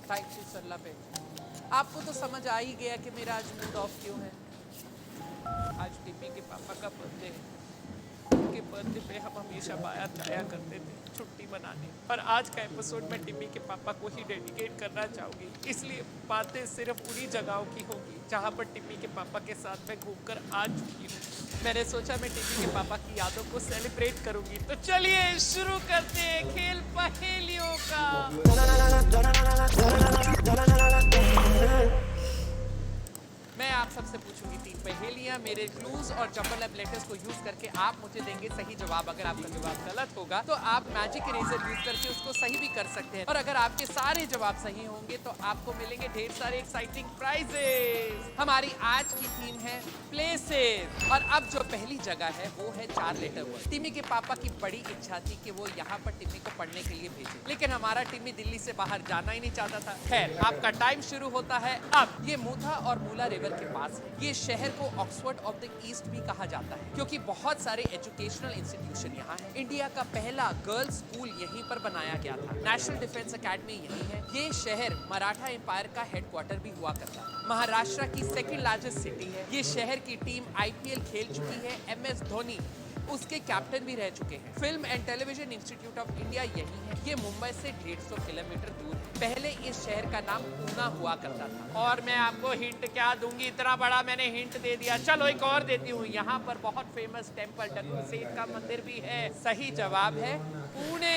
Thank you सल्ला पे। आपको तो समझ आ ही गया कि मेरा आज मूड ऑफ क्यों है। आज टिम्मी के पापा का बर्थडे है। उनके बर्थडे पे हम हमेशा बाहर जाया करते थे छुट्टी मनाने, और आज का एपिसोड मैं टिम्मी के पापा को ही डेडिकेट करना चाहूँगी। इसलिए बातें सिर्फ उन्हीं जगहों की होंगी जहाँ पर टिम्मी के पापा के साथ मैं घूमकर आ चुकी हूँ। मैंने सोचा मैं टिम्मी के पापा की यादों को सेलिब्रेट करूँगी। तो चलिए शुरू करते हैं खेल पहेलियों का। मैं आप सबसे पूछूंगी 3 पहेलियां। मेरे क्लूज और जंबल एप लेटर्स को यूज करके आप मुझे देंगे सही जवाब। अगर आपका जवाब गलत होगा तो आप मैजिक इरेजर यूज करके उसको सही भी कर सकते हैं, और अगर आपके सारे जवाब सही होंगे तो आपको मिलेंगे ढेर सारे एक्साइटिंग प्राइजेस। हमारी आज की थीम है प्लेसेस, और अब जो पहली जगह है वो है 4 लेटर वर्ड। टिम्मी के पापा की बड़ी इच्छा थी कि वो यहाँ पर टिम्मी को पढ़ने के लिए भेजे, लेकिन हमारा टिम्मी दिल्ली से बाहर जाना ही नहीं चाहता था। खैर, आपका टाइम शुरू होता है अब। ये मूथा और मूला रिवर के पास है। ये शहर को ऑक्सफोर्ड ऑफ द ईस्ट भी कहा जाता है, क्योंकि बहुत सारे एजुकेशनल इंस्टीट्यूशन यहाँ है। इंडिया का पहला गर्ल्स स्कूल यहीं पर बनाया गया था। नेशनल डिफेंस एकेडमी यहीं है। ये शहर मराठा एम्पायर का हेडक्वार्टर भी हुआ करता था। महाराष्ट्र की सेकंड लार्जेस्ट सिटी है। ये शहर की टीम आईपीएल खेल चुकी है। MS धोनी उसके कैप्टन भी रह चुके हैं। Film and television institute of India यही है। ये मुंबई से 150 किलोमीटर दूर है। पहले इस शहर का नाम पूना हुआ करता था। और मैं आपको हिंट क्या दूंगी, इतना बड़ा मैंने हिंट दे दिया। चलो एक और देती हूँ। यहाँ पर बहुत फेमस टेम्पल डक्कू सेठ का मंदिर भी है। सही जवाब है पुणे।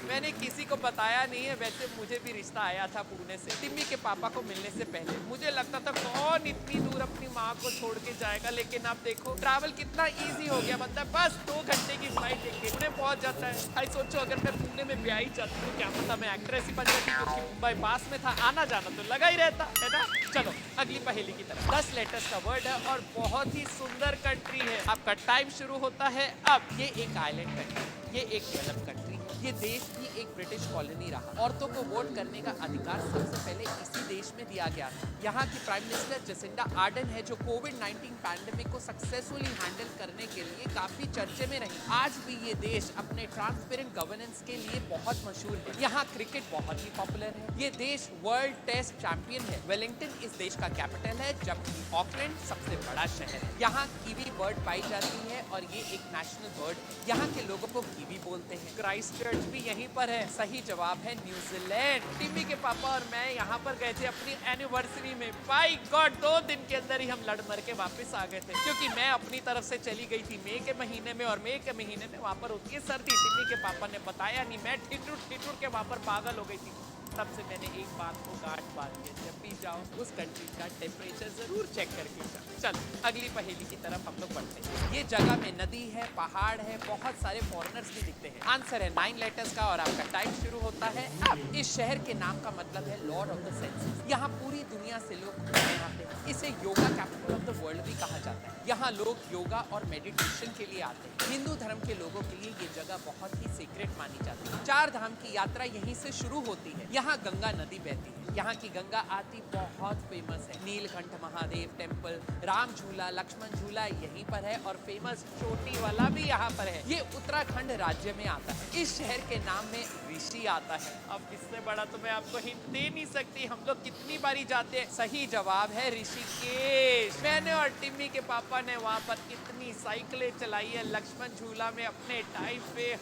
मैंने किसी को बताया नहीं है, वैसे मुझे भी रिश्ता आया था पुणे से। टिम्मी के पापा को मिलने से पहले मुझे लगता था कौन इतनी दूर अपनी माँ को छोड़ के जाएगा, लेकिन अब देखो ट्रैवल कितना इजी हो गया। मतलब बस 2 घंटे की फ्लाइट लेके पुणे पहुंच जाता है। भाई सोचो, अगर मैं पुणे में ब्याह ही जाती तो क्या पता मैं एक्ट्रेस ही बन जाती, क्योंकि मुंबई पास में था, आना जाना तो लगा ही रहता है ना। चलो अगली पहेली की तरफ। 10 लेटर्स का वर्ड है और बहुत ही सुंदर कंट्री है। आपका टाइम शुरू होता है अब। ये एक आइलैंड कंट्री, ये एक डेवलप कंट्री है। ये देश भी एक ब्रिटिश कॉलोनी रहा। औरतों को वोट करने का अधिकार सबसे पहले इसी देश में दिया गया था। यहाँ की प्राइम मिनिस्टर जसिंडा आर्डन है, जो कोविड-19 पैंडेमिक को सक्सेसफुली हैंडल करने के लिए काफी चर्चे में रही। आज भी ये देश अपने ट्रांसपेरेंट गवर्नेंस के लिए बहुत मशहूर है। यहाँ क्रिकेट बहुत ही पॉपुलर है। ये देश वर्ल्ड टेस्ट चैंपियन है। वेलिंगटन इस देश का कैपिटल है, जबकि ऑकलैंड सबसे बड़ा शहर है। यहाँ कीवी बर्ड पाई जाती है और ये एक नेशनल बर्ड है। यहाँ के लोगों को कीवी बोलते हैं। क्राइस्ट चर्च भी यहीं पर है। सही जवाब है न्यूजीलैंड। टिम्मी के पापा और मैं यहाँ पर गए थे अपनी एनिवर्सरी में। बाय गॉड, 2 दिन के अंदर ही हम लड़ मर के वापस आ गए थे, क्योंकि मैं अपनी तरफ से चली गई थी मई के महीने में, और मई के महीने में वहाँ पर होती है सर्दी। टिम्मी के पापा ने बताया नहीं, मैं ठिठुर के वहाँ पर पागल हो गई थी। तब से मैंने एक बात को गांठ बांध ली, जब भी जाओ उस कंट्री का टेम्परेचर जरूर चेक करके जाओ। चलो अगली पहेली की तरफ हम लोग बढ़ते हैं। ये जगह में नदी है, पहाड़ है, बहुत सारे फॉरेनर्स भी दिखते हैं। आंसर है 9 लेटर्स का, और आपका टाइम शुरू होता है अब। इस शहर के नाम का मतलब है लॉर्ड ऑफ द सेंसेस। यहाँ पूरी दुनिया से लोग घूमने आते हैं। इसे yoga capital of the world भी कहा जाता है। यहाँ लोग योगा और मेडिटेशन के लिए आते हैं। हिंदू धर्म के लोगों के लिए ये जगह बहुत ही सीक्रेट मानी जाती है। 4 धाम की यात्रा यहीं से शुरू होती है। यहाँ गंगा नदी बहती है। यहाँ की गंगा आरती बहुत फेमस है। नीलकंठ महादेव टेम्पल, राम झूला, लक्ष्मण झूला यहीं पर है, और फेमस चोटी वाला भी यहाँ पर है। ये उत्तराखंड राज्य में आता है। इस शहर के नाम में ऋषि आता है। अब इससे बड़ा तो मैं आपको हिंट दे नहीं सकती। हम लोग कितनी बारी जाते हैं। सही जवाब है ऋषिकेश। मैंने और टिम्मी के पापा ने वहाँ पर इतनी साइकिलें चलाई है लक्ष्मण झूला में अपने टाइम पे।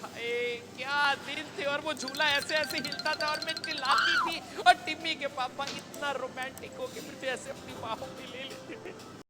क्या दिन थे, और वो झूला ऐसे ऐसे हिलता था और मैं चिल्लाती थी, और टिम्मी के पापा इतना रोमांटिक होके मुझे ऐसे अपनी बाहों में ले लेते थे।